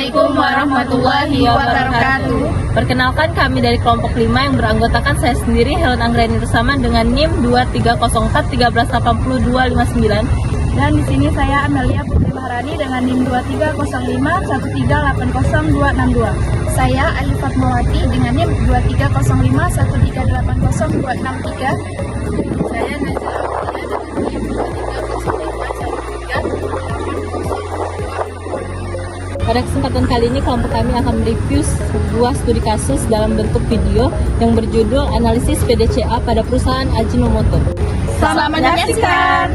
Assalamualaikum warahmatullahi wabarakatuh. Perkenalkan, kami dari kelompok 5 yang beranggotakan saya sendiri, Helen Anggreni Rusama dengan NIM 2304138259. Dan di sini saya Amelia Putri Maharani dengan NIM 230513800262. Saya Ali Fatmawati dengan NIM 230513800263. Saya Najla Aulia dengan NIM 2305138002. Pada kesempatan kali ini, kelompok kami akan mereview sebuah studi kasus dalam bentuk video yang berjudul Analisis PDCA pada Perusahaan Ajinomoto. Selamat menyaksikan.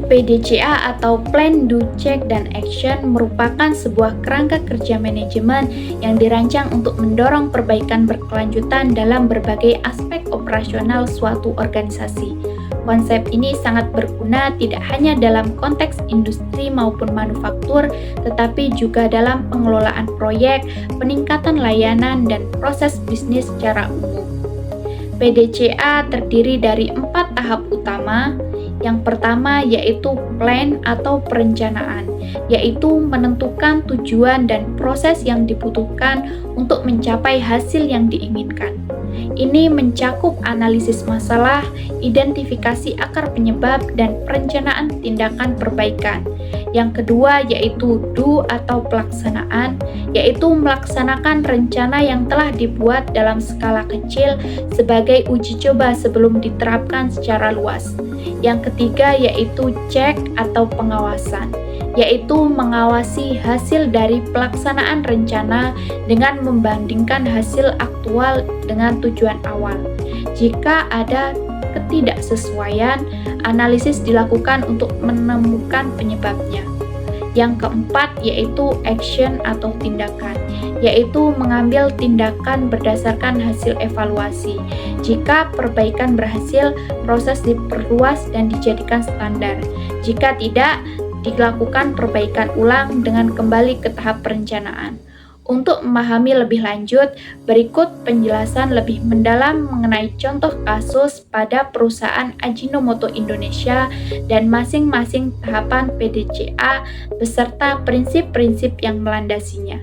PDCA atau Plan, Do, Check, dan Action merupakan sebuah kerangka kerja manajemen yang dirancang untuk mendorong perbaikan berkelanjutan dalam berbagai aspek operasional suatu organisasi. Konsep ini sangat berguna tidak hanya dalam konteks industri maupun manufaktur, tetapi juga dalam pengelolaan proyek, peningkatan layanan, dan proses bisnis secara umum. PDCA terdiri dari 4 tahap utama. Yang pertama yaitu plan atau perencanaan, yaitu menentukan tujuan dan proses yang dibutuhkan untuk mencapai hasil yang diinginkan. Ini mencakup analisis masalah, identifikasi akar penyebab, dan perencanaan tindakan perbaikan. Yang kedua yaitu do atau pelaksanaan, yaitu melaksanakan rencana yang telah dibuat dalam skala kecil sebagai uji coba sebelum diterapkan secara luas. Yang ketiga yaitu check atau pengawasan, yaitu mengawasi hasil dari pelaksanaan rencana dengan membandingkan hasil aktual dengan tujuan awal. Jika ada ketidaksesuaian, analisis dilakukan untuk menemukan penyebabnya. Yang keempat yaitu action atau tindakan, yaitu mengambil tindakan berdasarkan hasil evaluasi. Jika perbaikan berhasil, proses diperluas dan dijadikan standar. Jika tidak, dilakukan perbaikan ulang dengan kembali ke tahap perencanaan. Untuk memahami lebih lanjut, berikut penjelasan lebih mendalam mengenai contoh kasus pada perusahaan Ajinomoto Indonesia dan masing-masing tahapan PDCA beserta prinsip-prinsip yang melandasinya.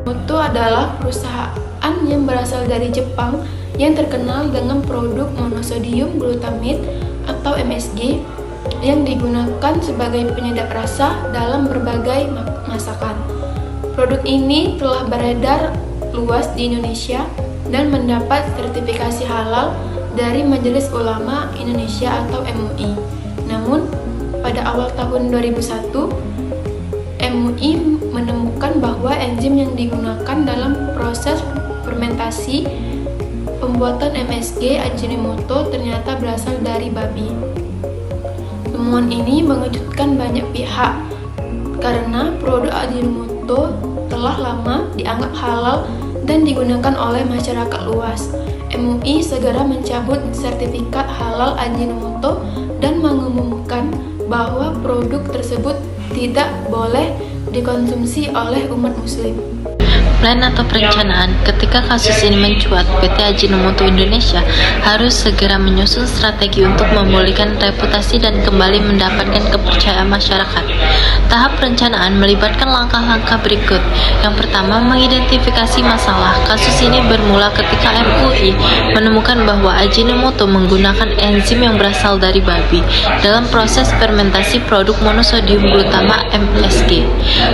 Ajinomoto adalah perusahaan yang berasal dari Jepang yang terkenal dengan produk monosodium glutamate atau MSG yang digunakan sebagai penyedap rasa dalam berbagai masakan. Produk ini telah beredar luas di Indonesia dan mendapat sertifikasi halal dari Majelis Ulama Indonesia atau MUI. Namun, pada awal tahun 2001, MUI menemukan bahwa enzim yang digunakan dalam proses fermentasi pembuatan MSG Ajinomoto ternyata berasal dari babi. Temuan ini mengejutkan banyak pihak karena produk Ajinomoto telah lama dianggap halal dan digunakan oleh masyarakat luas. MUI segera mencabut sertifikat halal Ajinomoto dan mengumumkan bahwa produk tersebut tidak boleh dikonsumsi oleh umat muslim. Plan atau perencanaan. Ketika kasus ini mencuat, PT Ajinomoto Indonesia harus segera menyusun strategi untuk memulihkan reputasi dan kembali mendapatkan kepercayaan masyarakat. Tahap perencanaan melibatkan langkah-langkah berikut. Yang pertama, mengidentifikasi masalah. Kasus ini bermula ketika MUI menemukan bahwa Ajinomoto menggunakan enzim yang berasal dari babi dalam proses fermentasi produk monosodium glutamate MSG.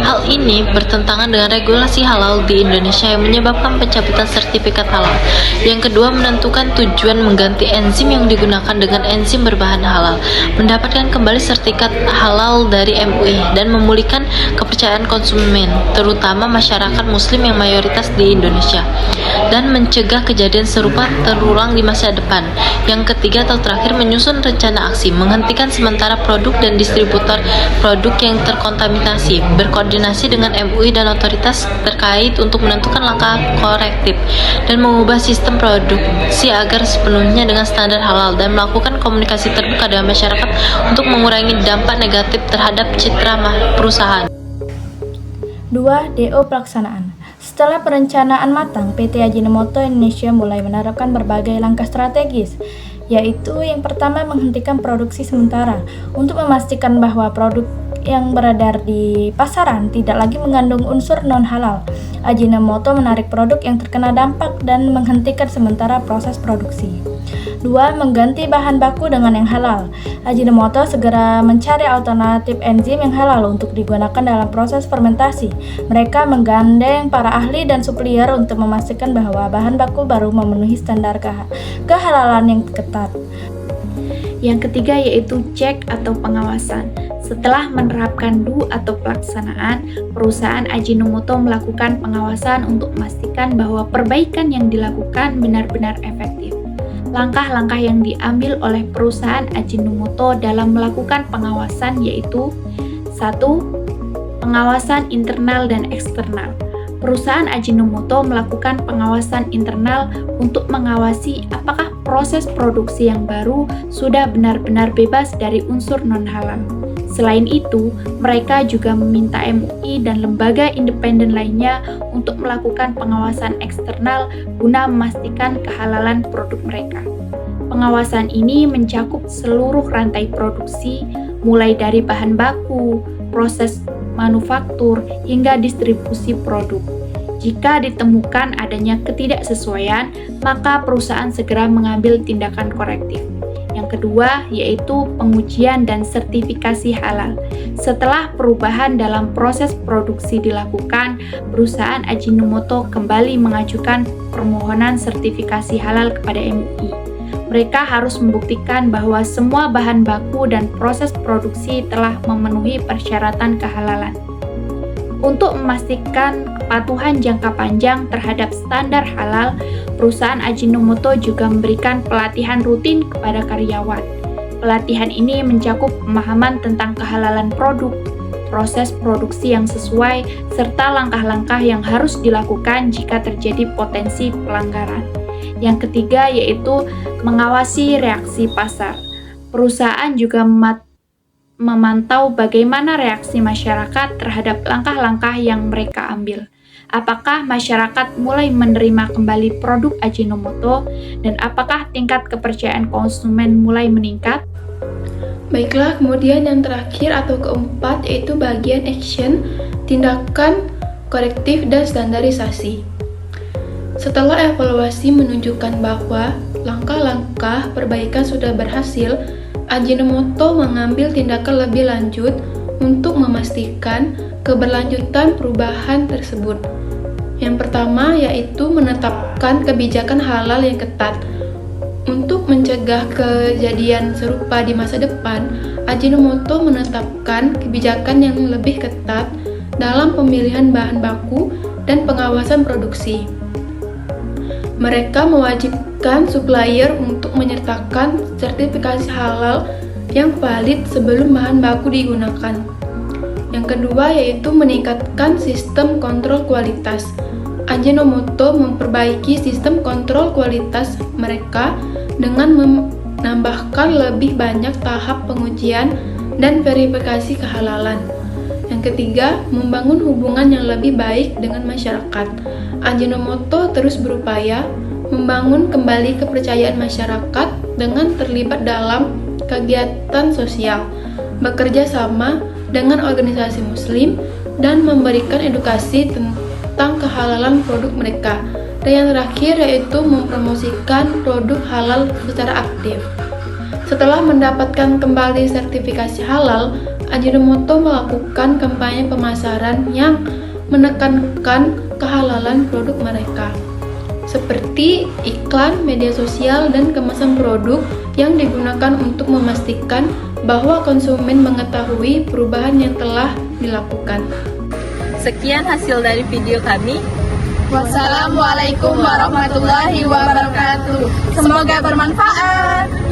Hal ini bertentangan dengan regulasi halal di Indonesia yang menyebabkan pencabutan sertifikat halal. Yang kedua, menentukan tujuan mengganti enzim yang digunakan dengan enzim berbahan halal, mendapatkan kembali sertifikat halal dari MUI, dan memulihkan kepercayaan konsumen, terutama masyarakat muslim yang mayoritas di Indonesia, dan mencegah kejadian serupa terulang di masa depan. Yang ketiga atau terakhir, menyusun rencana aksi, menghentikan sementara produk dan distributor produk yang terkontaminasi, berkoordinasi dengan MUI dan otoritas terkait untuk menentukan langkah korektif dan mengubah sistem produksi agar sepenuhnya dengan standar halal, dan melakukan komunikasi terbuka dengan masyarakat untuk mengurangi dampak negatif terhadap citra perusahaan. 2. DO pelaksanaan. Setelah perencanaan matang, PT Ajinomoto Indonesia mulai menerapkan berbagai langkah strategis yaitu yang pertama menghentikan produksi sementara untuk memastikan bahwa produk yang beredar di pasaran tidak lagi mengandung unsur non-halal. Ajinomoto menarik produk yang terkena dampak dan menghentikan sementara proses produksi. 2. Mengganti bahan baku dengan yang halal. Ajinomoto segera mencari alternatif enzim yang halal untuk digunakan dalam proses fermentasi. Mereka menggandeng para ahli dan supplier untuk memastikan bahwa bahan baku baru memenuhi standar kehalalan yang ketat. Yang ketiga yaitu cek atau pengawasan. Setelah menerapkan DU atau pelaksanaan, perusahaan Ajinomoto melakukan pengawasan untuk memastikan bahwa perbaikan yang dilakukan benar-benar efektif. Langkah-langkah yang diambil oleh perusahaan Ajinomoto dalam melakukan pengawasan yaitu 1. Pengawasan internal dan eksternal. Perusahaan Ajinomoto melakukan pengawasan internal untuk mengawasi apakah proses produksi yang baru sudah benar-benar bebas dari unsur non-halal. Selain itu, mereka juga meminta MUI dan lembaga independen lainnya untuk melakukan pengawasan eksternal guna memastikan kehalalan produk mereka. Pengawasan ini mencakup seluruh rantai produksi, mulai dari bahan baku, proses manufaktur, hingga distribusi produk. Jika ditemukan adanya ketidaksesuaian, maka perusahaan segera mengambil tindakan korektif. Yang kedua, yaitu pengujian dan sertifikasi halal. Setelah perubahan dalam proses produksi dilakukan, perusahaan Ajinomoto kembali mengajukan permohonan sertifikasi halal kepada MUI. Mereka harus membuktikan bahwa semua bahan baku dan proses produksi telah memenuhi persyaratan kehalalan. Untuk memastikan kepatuhan jangka panjang terhadap standar halal, perusahaan Ajinomoto juga memberikan pelatihan rutin kepada karyawan. Pelatihan ini mencakup pemahaman tentang kehalalan produk, proses produksi yang sesuai, serta langkah-langkah yang harus dilakukan jika terjadi potensi pelanggaran. Yang ketiga yaitu mengawasi reaksi pasar. Perusahaan juga memantau bagaimana reaksi masyarakat terhadap langkah-langkah yang mereka ambil. Apakah masyarakat mulai menerima kembali produk Ajinomoto dan apakah tingkat kepercayaan konsumen mulai meningkat? Baiklah, kemudian yang terakhir atau keempat yaitu bagian action, tindakan korektif dan standarisasi. Setelah evaluasi menunjukkan bahwa langkah-langkah perbaikan sudah berhasil, Ajinomoto mengambil tindakan lebih lanjut untuk memastikan keberlanjutan perubahan tersebut. Yang pertama yaitu menetapkan kebijakan halal yang ketat. Untuk mencegah kejadian serupa di masa depan, Ajinomoto menetapkan kebijakan yang lebih ketat dalam pemilihan bahan baku dan pengawasan produksi. Mereka mewajibkan supplier untuk menyertakan sertifikasi halal yang valid sebelum bahan baku digunakan. Yang kedua yaitu meningkatkan sistem kontrol kualitas. Ajinomoto memperbaiki sistem kontrol kualitas mereka dengan menambahkan lebih banyak tahap pengujian dan verifikasi kehalalan. Yang ketiga, membangun hubungan yang lebih baik dengan masyarakat. Ajinomoto terus berupaya membangun kembali kepercayaan masyarakat dengan terlibat dalam kegiatan sosial, bekerja sama dengan organisasi muslim, dan memberikan edukasi tentang kehalalan produk mereka. Dan yang terakhir yaitu mempromosikan produk halal secara aktif. Setelah mendapatkan kembali sertifikasi halal, Ajinomoto melakukan kampanye pemasaran yang menekankan kehalalan produk mereka, seperti iklan, media sosial, dan kemasan produk yang digunakan untuk memastikan bahwa konsumen mengetahui perubahan yang telah dilakukan. Sekian hasil dari video kami. Wassalamualaikum warahmatullahi wabarakatuh. Semoga bermanfaat.